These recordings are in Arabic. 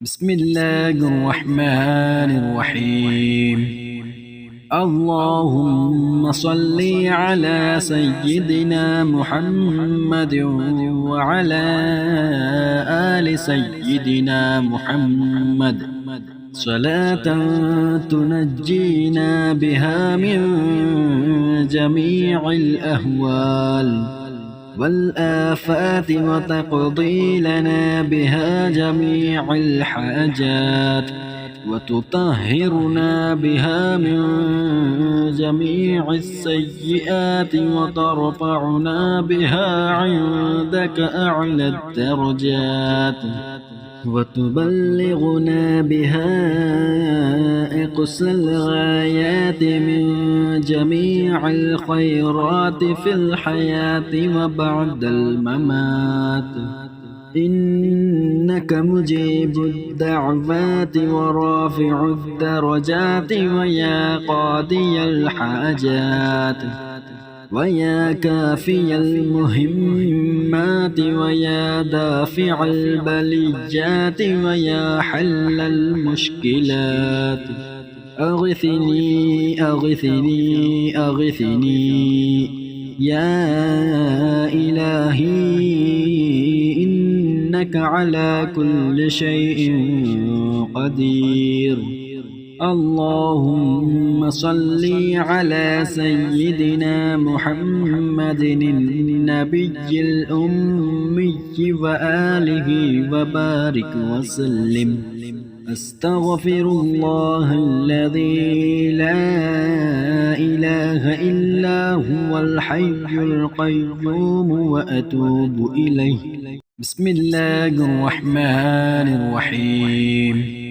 بسم الله الرحمن الرحيم. اللهم صل على سيدنا محمد وعلى آل سيدنا محمد صلاة تنجينا بها من جميع الأهوال والآفات وتقضي لنا بها جميع الحاجات وتطهرنا بها من جميع السيئات وترفعنا بها عندك أعلى الدرجات وتبلغنا بها أقصى الغايات من جميع الخيرات في الحياة وبعد الممات. إنك مجيب الدعوات ورافع الدرجات ويا قاضي الحاجات ويا كافي المهمات ويا دافع البليات ويا حل المشكلات. أغثني أغثني أغثني يا إلهي إنك على كل شيء قدير. اللهم صل على سيدنا محمد النبي الأمي وآله وبارك وسلم. أستغفر الله الذي لا إله إلا هو الحي القيوم وأتوب إليه. بسم الله الرحمن الرحيم.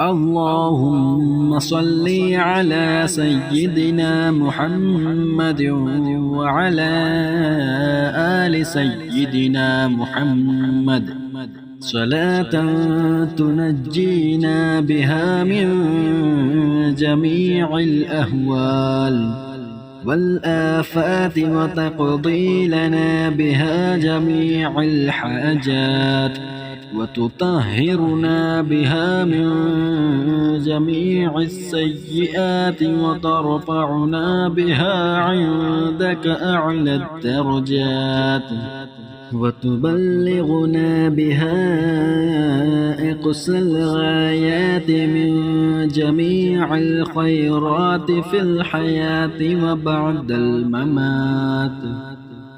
اللهم صل على سيدنا محمد وعلى آل سيدنا محمد صلاة تنجينا بها من جميع الأهوال والآفات وتقضي لنا بها جميع الحاجات وتطهرنا بها من جميع السيئات وترفعنا بها عندك أعلى الدرجات وتبلغنا بها أقصى الغايات من جميع الخيرات في الحياة وبعد الممات.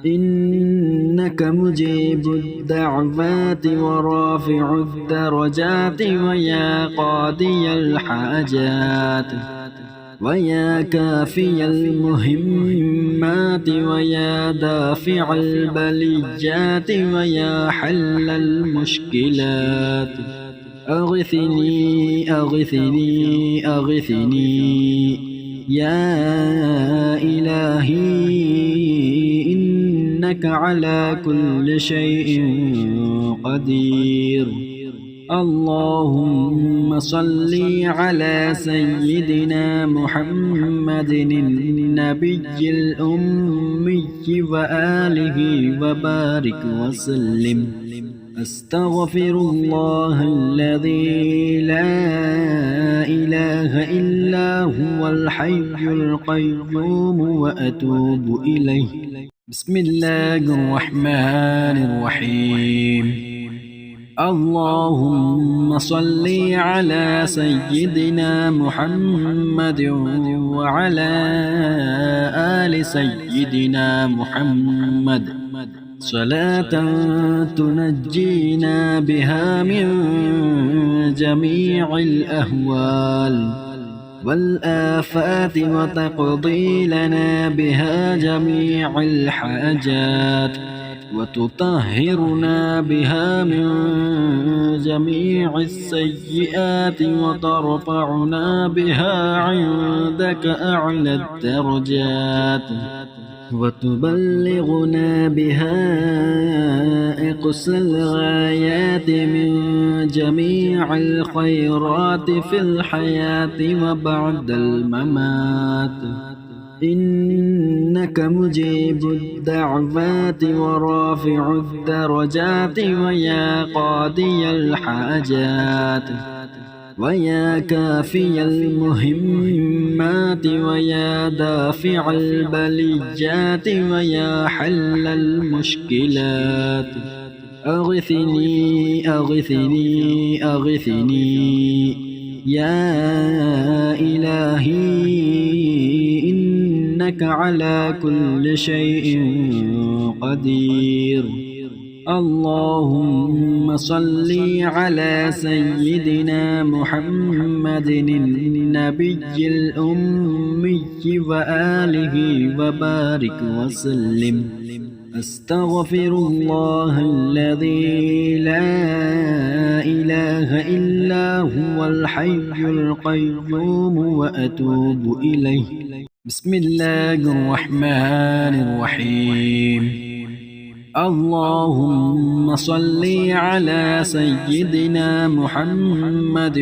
إنك مجيب الدعوات ورافع الدرجات ويا قاضي الحاجات ويا كافي المهمات ويا دافع البليات ويا حل المشكلات. أغثني أغثني أغثني يا إلهي إنك على كل شيء قدير. اللهم صل على سيدنا محمد النبي الأمي وآله وبارك وسلم. أستغفر الله الذي لا إله إلا هو الحي القيوم وأتوب إليه. بسم الله الرحمن الرحيم. اللهم صل على سيدنا محمد وعلى آل سيدنا محمد صلاة تنجينا بها من جميع الأهوال والآفات وتقضي لنا بها جميع الحاجات وتطهرنا بها من جميع السيئات وترفعنا بها عندك أعلى الدرجات وتبلغنا بها أقصى الغايات من جميع الخيرات في الحياة وبعد الممات. إنك مجيب الدعوات ورافع الدرجات ويا قاضي الحاجات ويا كافي المهمات ويا دافع البليات ويا حل المشكلات أغثني أغثني أغثني يا إلهي إنك على كل شيء قدير. اللهم صل على سيدنا محمد النبي الأمي وآله وبارك وسلم. أستغفر الله الذي لا إله إلا هو الحي القيوم وأتوب إليه. بسم الله الرحمن الرحيم. اللهم صل على سيدنا محمد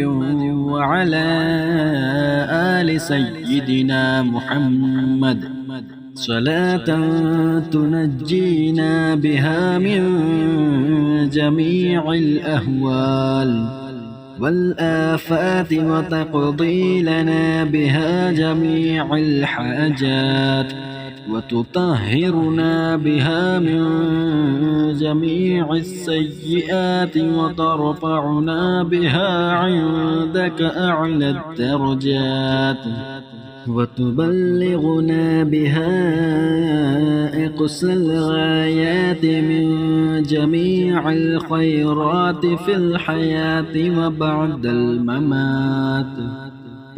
وعلى آل سيدنا محمد صلاة تنجينا بها من جميع الأهوال والآفات وتقضي لنا بها جميع الحاجات وتطهرنا بها من جميع السيئات وترفعنا بها عندك أعلى الدرجات وتبلغنا بها أقصى الغايات من جميع الخيرات في الحياة وبعد الممات.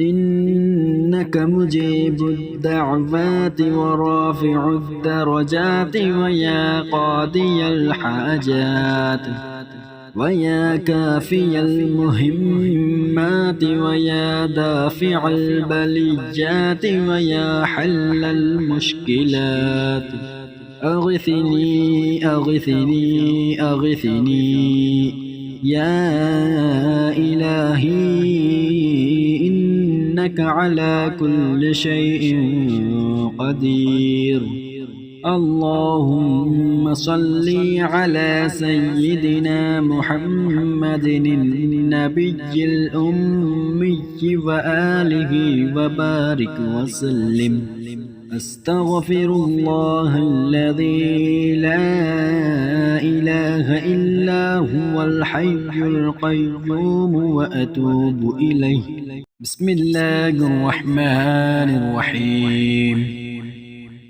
إنك مجيب الدعوات ورافع الدرجات ويا قاضي الحاجات ويا كافي المهمات ويا دافع البليات ويا حل المشكلات أغثني أغثني أغثني يا إلهي إنك على كل شيء قدير. اللهم صل على سيدنا محمد النبي الأمي وآله وبارك وسلم. أستغفر الله الذي لا إله إلا هو الحي القيوم وأتوب إليه. بسم الله الرحمن الرحيم.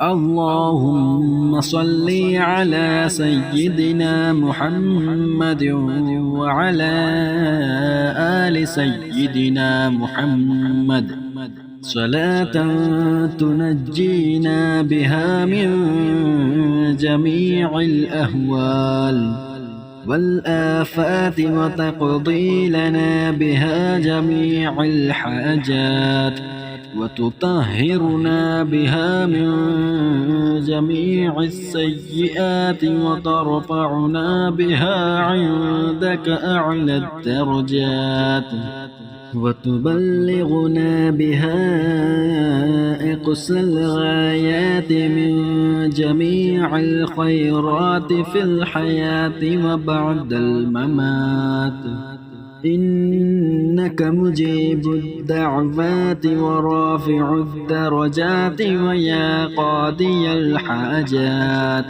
اللهم صل على سيدنا محمد وعلى آل سيدنا محمد صلاة تنجينا بها من جميع الأهوال والآفات وتقضي لنا بها جميع الحاجات وتطهرنا بها من جميع السيئات وترفعنا بها عندك أعلى الدرجات وتبلغنا بها أقصى الغايات من جميع الخيرات في الحياة وبعد الممات. إنك مجيب الدعوات ورافع الدرجات ويا قاضي الحاجات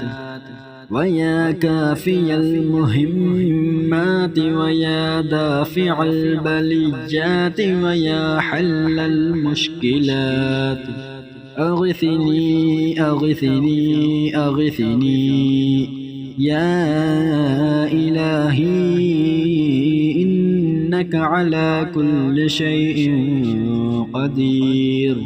ويا كافي المهمات ويا دافع البليات ويا حل المشكلات أغثني أغثني أغثني يا إلهي إنك على كل شيء قدير.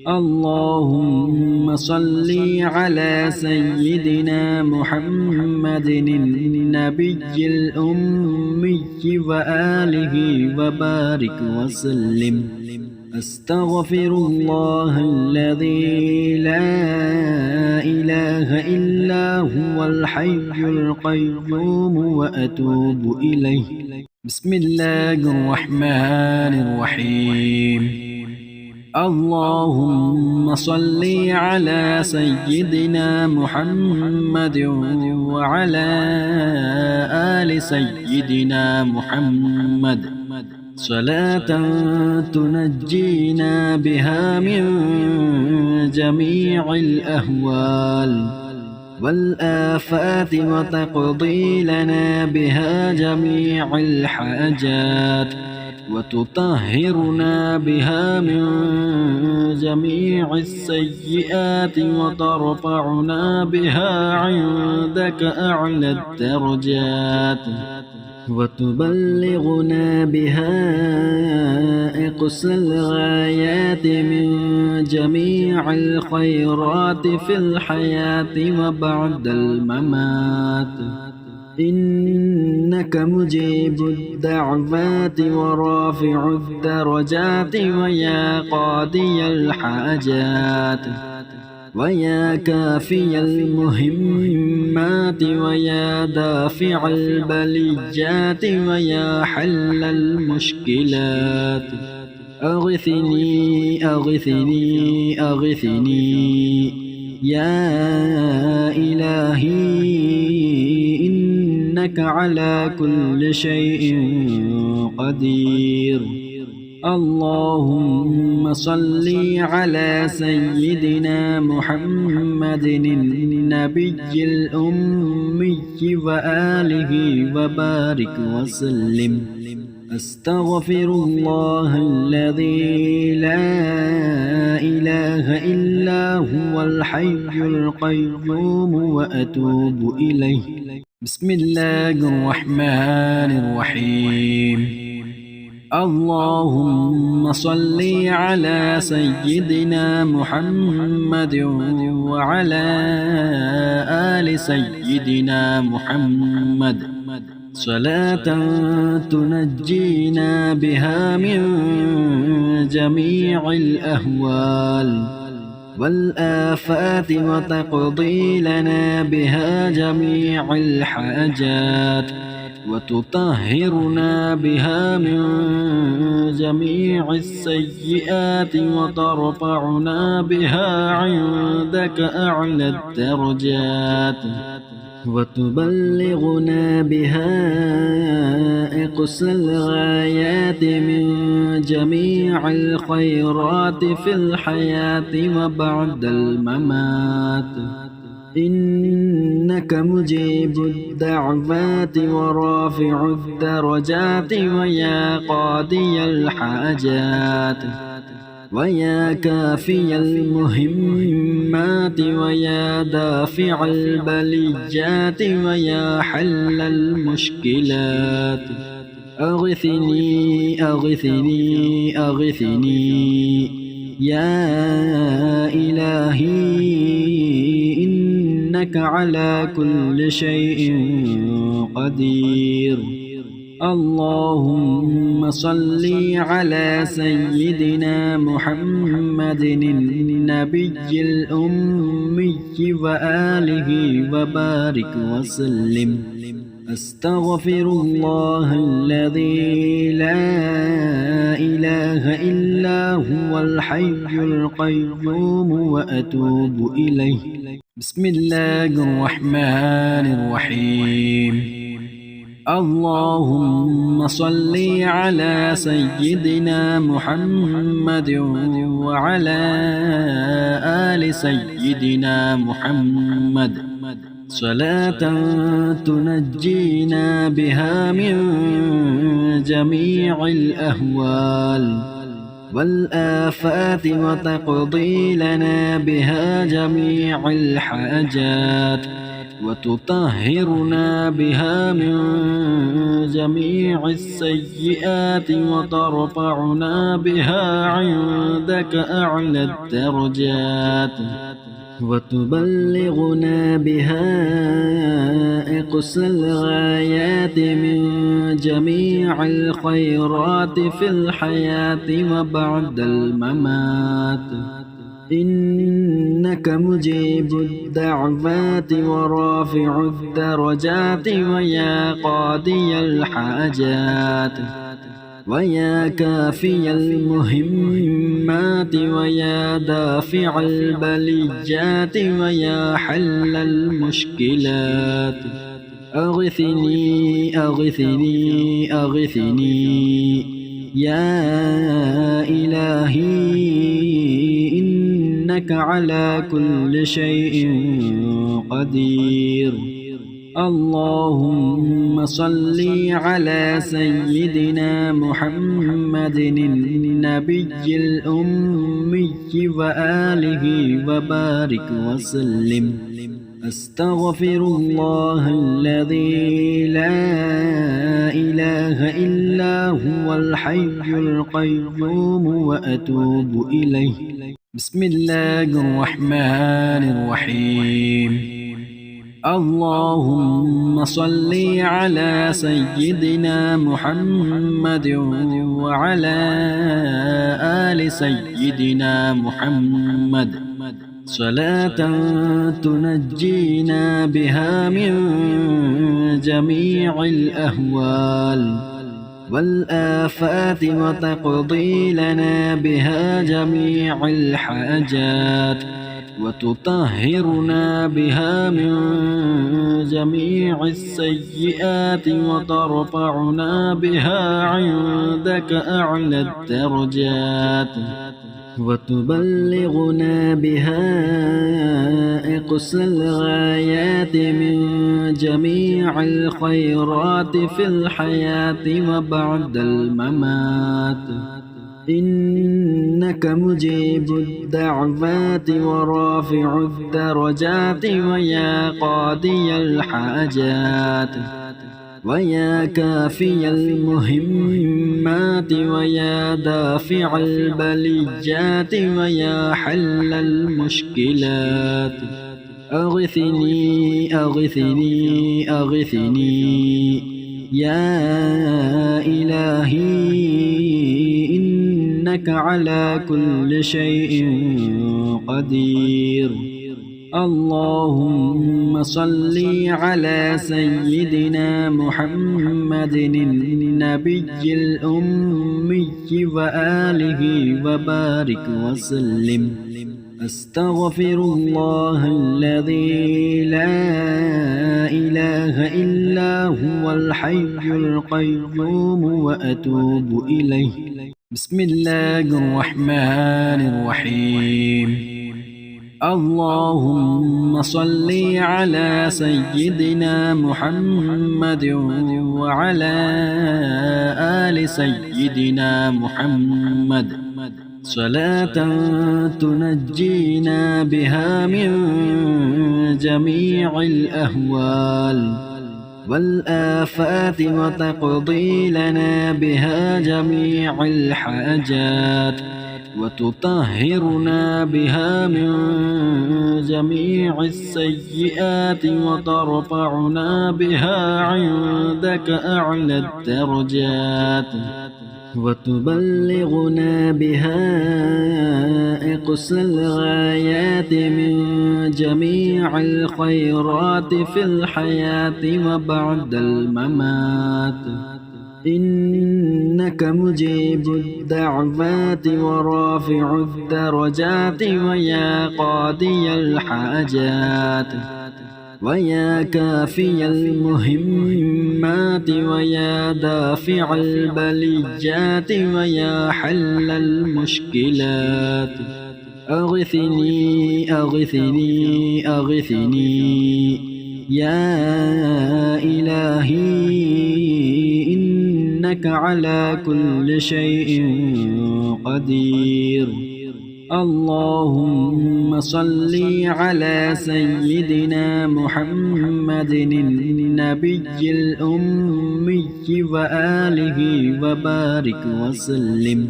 اللهم صل على سيدنا محمد النبي الأمي وآله وبارك وسلم. أستغفر الله الذي لا إله إلا هو الحي القيوم وأتوب إليه. بسم الله الرحمن الرحيم. اللهم صل على سيدنا محمد وعلى آل سيدنا محمد صلاة تنجينا بها من جميع الأهوال والآفات وتقضي لنا بها جميع الحاجات وتطهرنا بها من جميع السيئات وترفعنا بها عندك أعلى الدرجات وتبلغنا بها أقصى الغايات من جميع الخيرات في الحياة وبعد الممات إنك مجيب الدعوات ورافع الدرجات ويا قاضي الحاجات ويا كافي المهمات ويا دافع البليات ويا حل المشكلات أغثني أغثني أغثني يا إلهي إنك على كل شيء قدير. اللهم صل على سيدنا محمد النبي الأمي وآله وبارك وسلم. أستغفر الله الذي لا إله إلا هو الحي القيوم وأتوب إليه. بسم الله الرحمن الرحيم. اللهم صل على سيدنا محمد وعلى آل سيدنا محمد صلاة تنجينا بها من جميع الأهوال والآفات وتقضي لنا بها جميع الحاجات وتطهرنا بها من جميع السيئات وترفعنا بها عندك أعلى الدرجات وتبلغنا بها أقصى الغايات من جميع الخيرات في الحياة وبعد الممات إنك مجيب الدعوات ورافع الدرجات ويا قاضي الحاجات ويا كافي المهمات ويا دافع البليات ويا حل المشكلات أغثني أغثني أغثني يا إلهي إنك على كل شيء قدير. اللهم صل على سيدنا محمد النبي الأمي وآله وبارك وسلم. أستغفر الله الذي لا إله إلا هو الحي القيوم وأتوب إليه. بسم الله الرحمن الرحيم. اللهم صل على سيدنا محمد وعلى آل سيدنا محمد صلاة تنجينا بها من جميع الأهوال والآفات وتقضي لنا بها جميع الحاجات وتطهرنا بها من جميع السيئات وترفعنا بها عندك أعلى الدرجات وتبلغنا بها أقصى الغايات من جميع الخيرات في الحياة وبعد الممات إنك مجيب الدعوات ورافع الدرجات ويا قاضي الحاجات ويا كافي المهمات ويا دافع البليات ويا حل المشكلات أغثني أغثني أغثني يا إلهي إنك على كل شيء قدير. اللهم صل على سيدنا محمد النبي الأمي وآله وبارك وسلم. أستغفر الله الذي لا إله إلا هو الحي القيوم وأتوب إليه. بسم الله الرحمن الرحيم. اللهم صل على سيدنا محمد وعلى آل سيدنا محمد صلاة تنجينا بها من جميع الأهوال والآفات وتقضي لنا بها جميع الحاجات وتطهرنا بها من جميع السيئات وترفعنا بها عندك أعلى الدرجات وتبلغنا بها أقصى الغايات من جميع الخيرات في الحياة وبعد الممات. إنك مجيب الدعوات ورافع الدرجات ويا قاضي الحاجات ويا كافي المهمات ويا دافع البليات ويا حل المشكلات أغثني أغثني أغثني يا إلهي إنك على كل شيء قدير. اللهم صل على سيدنا محمد النبي الأمي وآله وبارك وسلم. أستغفر الله الذي لا إله إلا هو الحي القيوم وأتوب إليه. بسم الله الرحمن الرحيم. اللهم صل على سيدنا محمد وعلى آل سيدنا محمد صلاة تنجينا بها من جميع الأهوال والآفات وتقضي لنا بها جميع الحاجات وتطهرنا بها من جميع السيئات وترفعنا بها عندك أعلى الدرجات وتبلغنا بها أقصى الغايات من جميع الخيرات في الحياة وبعد الممات. إنك مجيب الدعوات ورافع الدرجات ويا قاضي الحاجات ويا كافي المهمات ويا دافع البليات ويا حل المشكلات أغثني أغثني أغثني يا إلهي إنك على كل شيء قدير. اللهم صل على سيدنا محمد النبي الأمي وآله وبارك وسلم.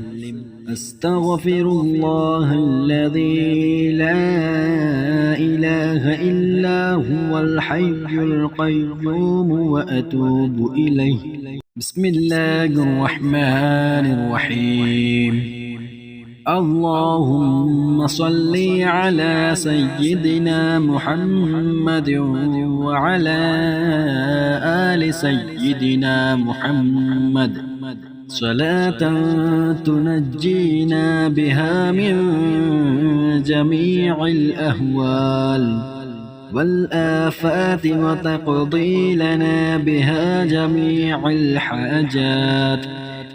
أستغفر الله الذي لا إله إلا هو الحي القيوم وأتوب إليه. بسم الله الرحمن الرحيم. اللهم صل على سيدنا محمد وعلى آل سيدنا محمد صلاة تنجينا بها من جميع الأهوال والآفات وتقضي لنا بها جميع الحاجات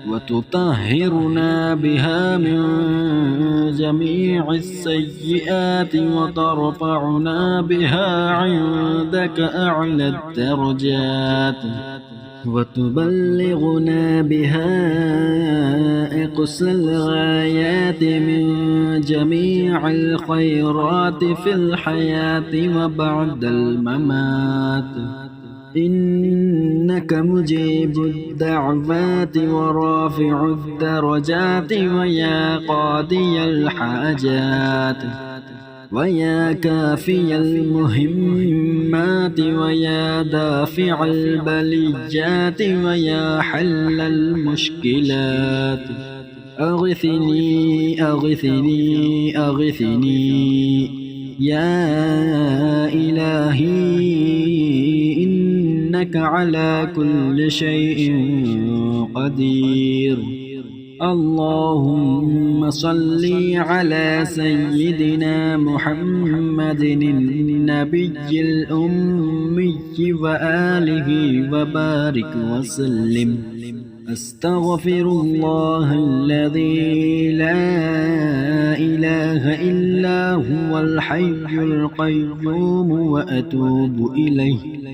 وتطهرنا بها من جميع السيئات وترفعنا بها عندك أعلى الدرجات وتبلغنا بها أقصى الغايات من جميع الخيرات في الحياة وبعد الممات إنك مجيب الدعوات ورافع الدرجات ويا قاضي الحاجات ويا كافي المهمات ويا دافع البليات ويا حل المشكلات أغثني أغثني أغثني يا إلهي إنك على كل شيء قدير اللهم صل على سيدنا محمد النبي الأمي وآله وبارك وسلم أستغفر الله الذي لا إله إلا هو الحي القيوم وأتوب إليه